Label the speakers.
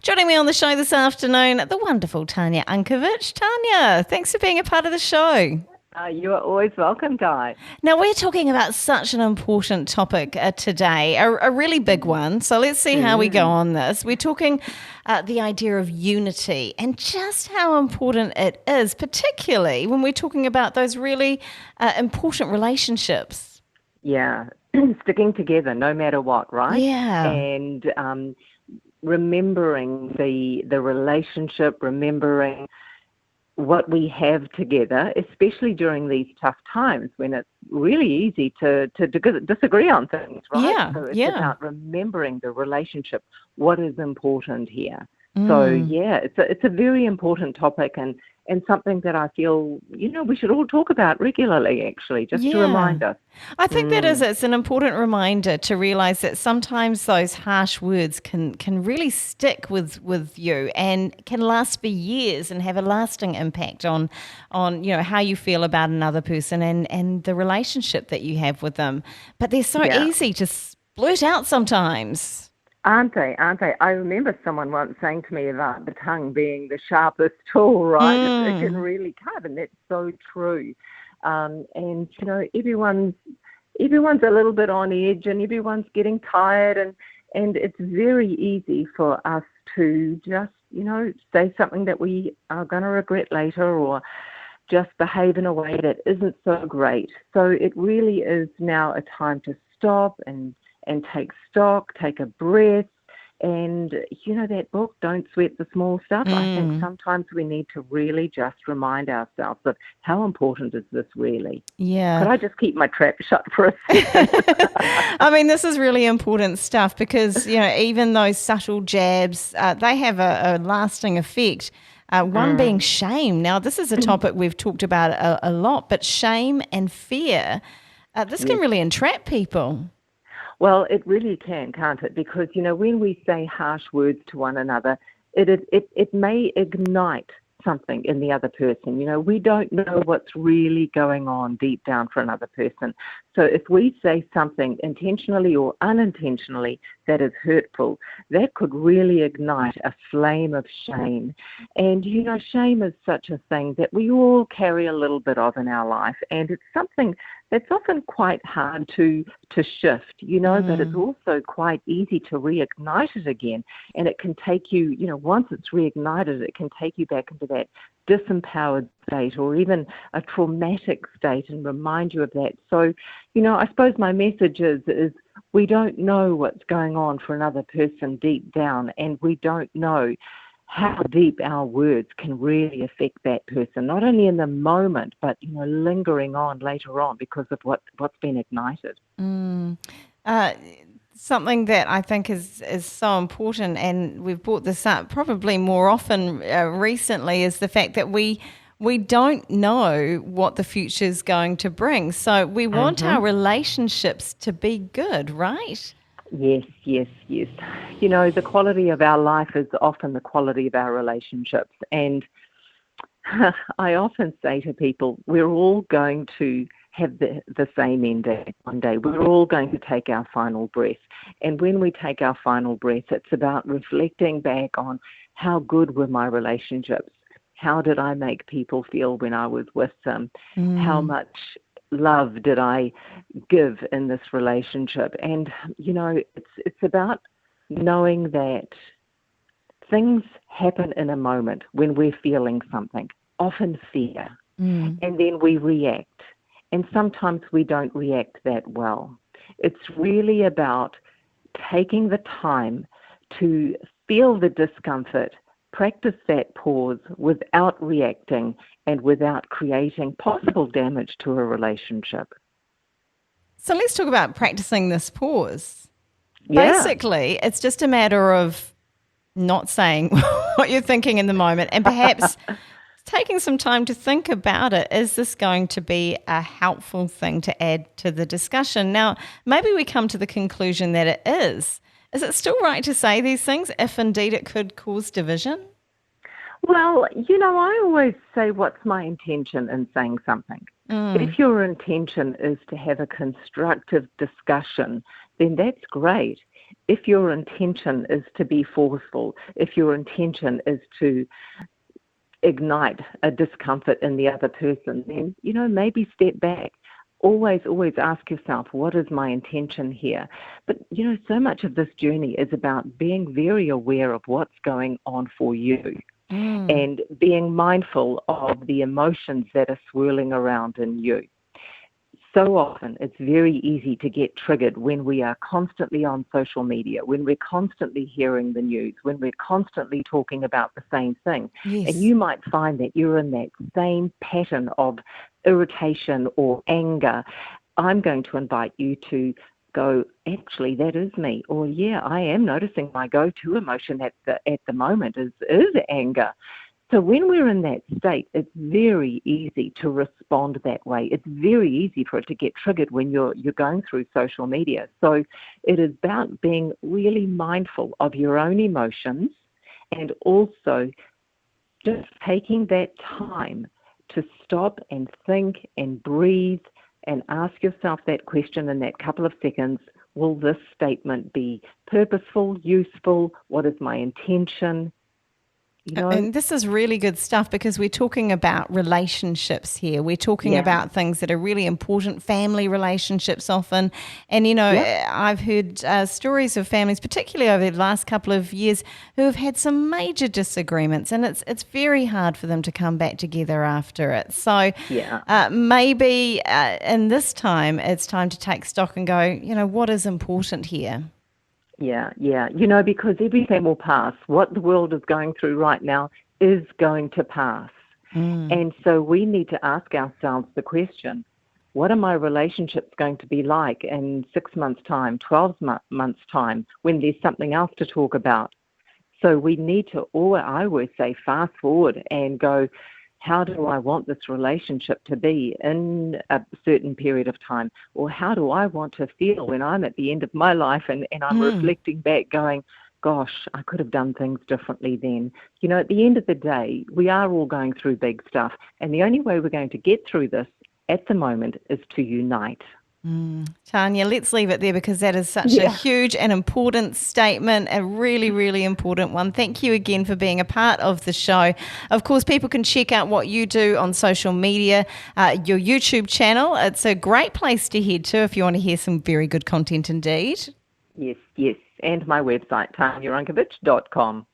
Speaker 1: Joining me on the show this afternoon, the wonderful Tanya Unkovich. Tanya, thanks for being a part of the show.
Speaker 2: You are always welcome, Di.
Speaker 1: Now, we're talking about such an important topic today, a really big one. So let's see how we go on this. We're talking the idea of unity and just how important it is, particularly when we're talking about those really important relationships.
Speaker 2: Yeah, sticking together no matter what, right?
Speaker 1: Yeah.
Speaker 2: And remembering the relationship, remembering what we have together, especially during these tough times when it's really easy to disagree on things, right?
Speaker 1: Yeah,
Speaker 2: So it's
Speaker 1: yeah.
Speaker 2: about remembering the relationship, what is important here. So yeah, it's a very important topic and something that I feel, we should all talk about regularly, actually, just to
Speaker 1: Yeah.
Speaker 2: remind us.
Speaker 1: I think it's an important reminder to realise that sometimes those harsh words can really stick with you and can last for years and have a lasting impact on how you feel about another person and the relationship that you have with them. But they're so
Speaker 2: Yeah.
Speaker 1: easy to blurt out sometimes.
Speaker 2: Aren't they? Aren't they? I remember someone once saying to me about the tongue being the sharpest tool, right? It can really cut, and that's so true. And everyone's a little bit on edge, and everyone's getting tired, and it's very easy for us to just say something that we are going to regret later, or just behave in a way that isn't so great. So it really is now a time to stop and take stock, take a breath. And, that book, Don't Sweat the Small Stuff, I think sometimes we need to really just remind ourselves of how important is this really.
Speaker 1: Yeah.
Speaker 2: Could I just keep my trap shut for a second?
Speaker 1: I mean, this is really important stuff because, even those subtle jabs, they have a lasting effect. One being shame. Now, this is a topic we've talked about a lot, but shame and fear, this can really entrap people.
Speaker 2: Well, it really can, can't it? Because, when we say harsh words to one another, it may ignite something in the other person. We don't know what's really going on deep down for another person. So if we say something intentionally or unintentionally that is hurtful, that could really ignite a flame of shame. And, shame is such a thing that we all carry a little bit of in our life. And it's something that's often quite hard to shift, but it's also quite easy to reignite it again. And it can take you, once it's reignited, it can take you back into that disempowered state or even a traumatic state and remind you of that. So, I suppose my message is we don't know what's going on for another person deep down, and we don't know how deep our words can really affect that person, not only in the moment, but, lingering on later on because of what's been ignited.
Speaker 1: Something that I think is so important, and we've brought this up probably more often recently, is the fact that we don't know what the future is going to bring. So we want our relationships to be good, right?
Speaker 2: Yes. The quality of our life is often the quality of our relationships. And I often say to people, we're all going to have the same ending one day. We're all going to take our final breath. And when we take our final breath, it's about reflecting back on how good were my relationships. How did I make people feel when I was with them? How much love did I give in this relationship? And, it's about knowing that things happen in a moment when we're feeling something, often fear, and then we react. And sometimes we don't react that well. It's really about taking the time to feel the discomfort, practice that pause without reacting and without creating possible damage to a relationship.
Speaker 1: So let's talk about practicing this pause.
Speaker 2: Yeah.
Speaker 1: Basically, it's just a matter of not saying what you're thinking in the moment and perhaps taking some time to think about it. Is this going to be a helpful thing to add to the discussion? Now, maybe we come to the conclusion that it is. Is it still right to say these things if indeed it could cause division?
Speaker 2: Well, I always say, what's my intention in saying something? If your intention is to have a constructive discussion, then that's great. If your intention is to be forceful, if your intention is to ignite a discomfort in the other person, then, maybe step back. Always ask yourself, what is my intention here? But, so much of this journey is about being very aware of what's going on for you and being mindful of the emotions that are swirling around in you. So often it's very easy to get triggered when we are constantly on social media, when we're constantly hearing the news, when we're constantly talking about the same thing.
Speaker 1: Yes.
Speaker 2: And you might find that you're in that same pattern of irritation or anger. I'm going to invite you to go, actually, that is me. Or, yeah, I am noticing my go-to emotion at the moment is anger. So when we're in that state, it's very easy to respond that way. It's very easy for it to get triggered when you're going through social media. So it is about being really mindful of your own emotions and also just taking that time to stop and think and breathe and ask yourself that question in that couple of seconds. Will this statement be purposeful, useful? What is my intention?
Speaker 1: And this is really good stuff because we're talking about relationships here. We're talking about things that are really important, family relationships often. And, I've heard stories of families, particularly over the last couple of years, who have had some major disagreements, and it's very hard for them to come back together after it. So maybe in this time, it's time to take stock and go, what is important here?
Speaker 2: Yeah. Because everything will pass. What the world is going through right now is going to pass. And so we need to ask ourselves the question, what are my relationships going to be like in 6 months' time, 12 months' time, when there's something else to talk about? So we need to, I always say, fast forward and go, how do I want this relationship to be in a certain period of time? Or how do I want to feel when I'm at the end of my life and I'm reflecting back going, gosh, I could have done things differently then. At the end of the day, we are all going through big stuff. And the only way we're going to get through this at the moment is to unite.
Speaker 1: Tanya, let's leave it there because that is such a huge and important statement, a really, really important one. Thank you again for being a part of the show. Of course, people can check out what you do on social media, your YouTube channel. It's a great place to head to if you want to hear some very good content indeed.
Speaker 2: Yes. And my website, TanyaRunkovich.com.